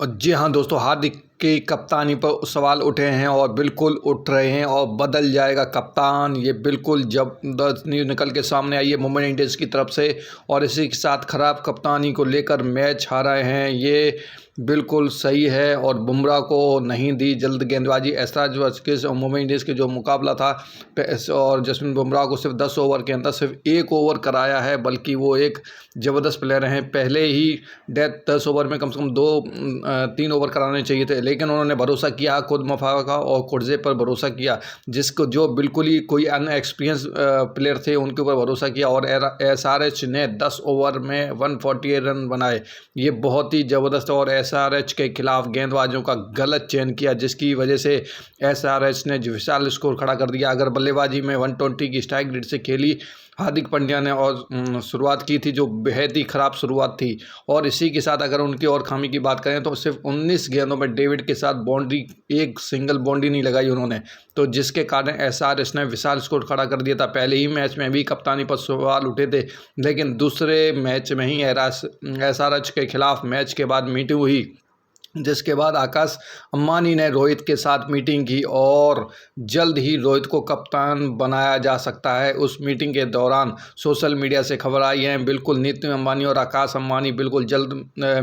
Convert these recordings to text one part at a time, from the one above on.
जी हाँ दोस्तों, हार्दिक की कप्तानी पर सवाल उठे हैं और बिल्कुल उठ रहे हैं और बदल जाएगा कप्तान। ये बिल्कुल जबरदस्त न्यूज़ निकल के सामने आई है मुंबई इंडियंस की तरफ से। और इसी के साथ ख़राब कप्तानी को लेकर मैच हारा हैं, ये बिल्कुल सही है। और बुमराह को नहीं दी जल्द गेंदबाजी, ऐशराज वाजपेयी और मुंबई इंडियंस के जो मुकाबला था, और जसप्रीत बुमराह को सिर्फ 10 ओवर के अंदर सिर्फ 1 ओवर कराया है, बल्कि वो एक ज़बरदस्त प्लेयर हैं। पहले ही 10 ओवर में कम से कम 3 ओवर कराने चाहिए थे, लेकिन उन्होंने भरोसा किया खुद मफाका का और कुर्जे पर भरोसा किया, जिसको जो बिल्कुल ही कोई अनएक्सपीरियंस प्लेयर थे उनके ऊपर भरोसा किया। और एसआरएच ने 10 ओवर में 148 रन बनाए, ये बहुत ही ज़बरदस्त। और एसआरएच के खिलाफ गेंदबाजों का गलत चयन किया, जिसकी वजह से एसआरएच ने विशाल स्कोर खड़ा कर दिया। अगर बल्लेबाजी में 120 की स्ट्राइक रेट से खेली हार्दिक पांड्या ने और शुरुआत की थी, जो बेहद ही ख़राब शुरुआत थी। और इसी के साथ अगर उनकी और खामी की बात करें तो सिर्फ 19 गेंदों में डेविड के साथ बाउंड्री, एक सिंगल बाउंड्री नहीं लगाई उन्होंने, तो जिसके कारण एसआरएच ने विशाल स्कोर खड़ा कर दिया था। पहले ही मैच में भी कप्तानी पर सवाल उठे थे, लेकिन दूसरे मैच में ही एसआरएच के खिलाफ मैच के बाद मीटिंग हुई, जिसके बाद आकाश अंबानी ने रोहित के साथ मीटिंग की और जल्द ही रोहित को कप्तान बनाया जा सकता है। उस मीटिंग के दौरान सोशल मीडिया से खबर आई है, बिल्कुल नीतिन अंबानी और आकाश अंबानी बिल्कुल जल्द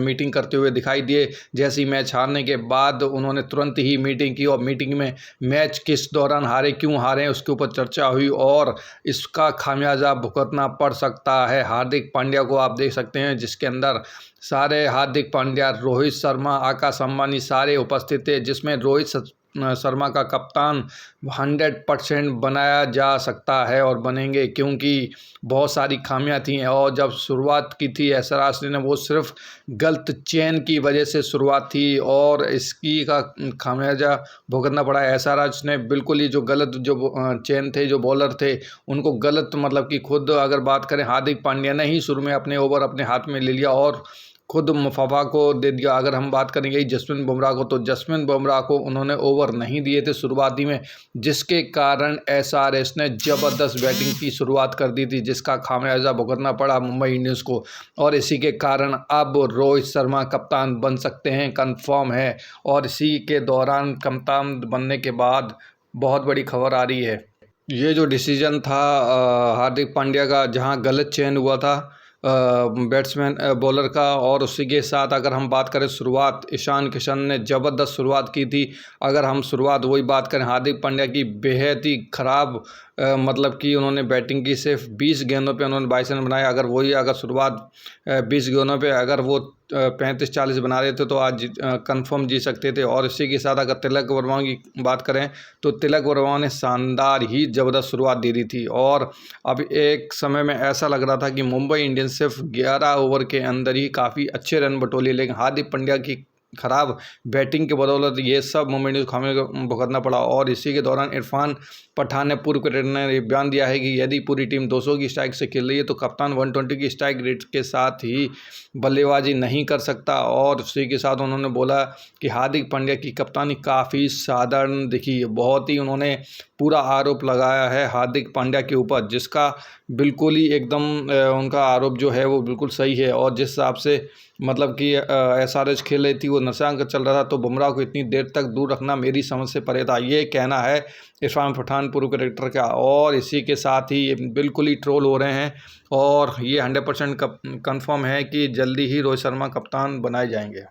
मीटिंग करते हुए दिखाई दिए। जैसे ही मैच हारने के बाद उन्होंने तुरंत ही मीटिंग की, और मीटिंग में मैच किस दौरान हारे, क्यों हारे, उसके ऊपर चर्चा हुई। और इसका खामियाजा भुगतना पड़ सकता है हार्दिक पांड्या को। आप देख सकते हैं जिसके अंदर सारे हार्दिक पांड्या, रोहित शर्मा, आकाश अंबानी सारे उपस्थित थे, जिसमें रोहित शर्मा का कप्तान 100% बनाया जा सकता है और बनेंगे, क्योंकि बहुत सारी खामियां थी। और जब शुरुआत की थी एसआरएच ने, वो सिर्फ गलत चयन की वजह से शुरुआत थी और इसकी का खामियाजा भुगतना पड़ा। एसआरएच ने बिल्कुल ही जो गलत जो चयन थे, जो बॉलर थे उनको गलत, मतलब कि खुद अगर बात करें हार्दिक पांड्या ने ही शुरू में अपने ओवर अपने हाथ में ले लिया और खुद मुफाफा को दे दिया। अगर हम बात करेंगे जसप्रीत बुमराह को, तो जसप्रीत बुमराह को उन्होंने ओवर नहीं दिए थे शुरुआती में, जिसके कारण एसआरएच ने ज़बरदस्त बैटिंग की शुरुआत कर दी थी, जिसका खामियाजा भुगतना पड़ा मुंबई इंडियंस को। और इसी के कारण अब रोहित शर्मा कप्तान बन सकते हैं, कंफर्म है। और इसी के दौरान कप्तान बनने के बाद बहुत बड़ी खबर आ रही है, ये जो डिसीजन था हार्दिक पांड्या का, जहां गलत चयन हुआ था बैट्समैन बॉलर का। और उसी के साथ अगर हम बात करें शुरुआत, ईशान किशन ने ज़बरदस्त शुरुआत की थी। अगर हम शुरुआत वही बात करें हार्दिक पांड्या की, बेहद ही ख़राब, मतलब कि उन्होंने बैटिंग की, सिर्फ 20 गेंदों पे उन्होंने 22 रन बनाए। अगर शुरुआत 20 गेंदों पे अगर वो 35-40 बना रहे थे तो आज कंफर्म जीत सकते थे। और इसी के साथ अगर तिलक वर्मा की बात करें तो तिलक वर्मा ने शानदार ही ज़बरदस्त शुरुआत दे दी थी। और अब एक समय में ऐसा लग रहा था कि मुंबई इंडियंस सिर्फ 11 ओवर के अंदर ही काफ़ी अच्छे रन बटोले, लेकिन हार्दिक पांड्या की खराब बैटिंग के बदौलत ये सब मुंबई इंडियंस को खामियों को भुगतना पड़ा। और इसी के दौरान इरफान पठान ने, पूर्व क्रिकेटर ने बयान दिया है कि यदि पूरी टीम 200 की स्ट्राइक से खेल रही है तो कप्तान 120 की स्ट्राइक रेट के साथ ही बल्लेबाजी नहीं कर सकता। और उसी के साथ उन्होंने बोला कि हार्दिक पांड्या की कप्तानी काफ़ी साधारण दिखी। बहुत ही उन्होंने पूरा आरोप लगाया है हार्दिक पांड्या के ऊपर, जिसका बिल्कुल ही एकदम उनका आरोप जो है वो बिल्कुल सही है। और जिस हिसाब से मतलब कि एसआरएच खेल रही थी, वो नशांक चल रहा था, तो बुमराह को इतनी देर तक दूर रखना मेरी समझ से परे था, ये कहना है इरफान पठान पूर्व क्रिकेटर का। और इसी के साथ ही ये बिल्कुल ही ट्रोल हो रहे हैं, और ये 100% कंफर्म है कि जल्दी ही रोहित शर्मा कप्तान बनाए जाएंगे।